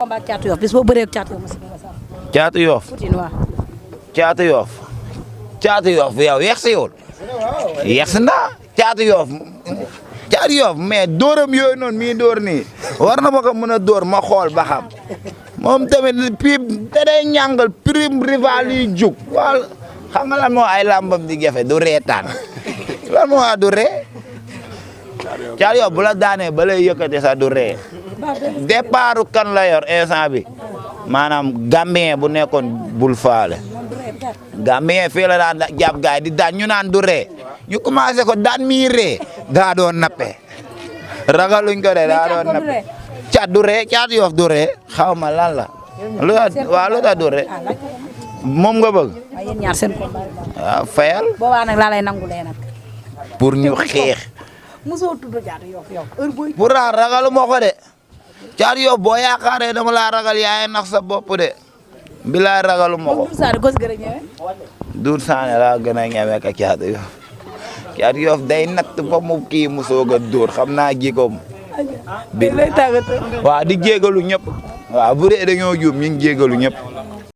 combat Caatu Yoff bis boo bëree ak Caatu Yoff. Caatu Yoff. Caatu Yoff. Caatu Yoff yow yegsiwul. yegsi na Caatu Yoff. Caatu Yoff mais dóoram yooyu noonu mii dóor nii war na ma ko mën a dóor ma xool ba xam moom tamit pib da day ñàngal prime rival yi jug wal xam nga lan moo ay lambam di jafe du reetaan lan moo du ree Caatu Yoff bu la daanee ba lay yëkkati sax du ree départu kan la yor instant bi maanaam Gambien bu nekkoon bul faale Gambien fii la daan jàpp gaay di daan ñu naan du ree ñu commencé ko daan mi ree daa doon nappe ragaluñ ko de daa doon nappe Caat du ree Caatu Yoff du ree xaw ma lan la lu tax du ree moom nga bëgg waaw fayal boobaa nag laa lay nangulee nag pour ñu xeex mosoo tudd Caatu Yoff yow heure booy pour ragalu ma ko de Caatu Yoff boo yaakaaree dama laa ragal yaay nax sa bopp de bilaay ragalu ma ko Doudou Sané laa gën a ñeme ka Caatu Yoff Caatu Yoff day natt ba mu kii mu soog a dóor xam naa jikoom bi waaw di jégalu ñëpp waaw bu dee dañoo juum ñu ngi jégalu ñëpp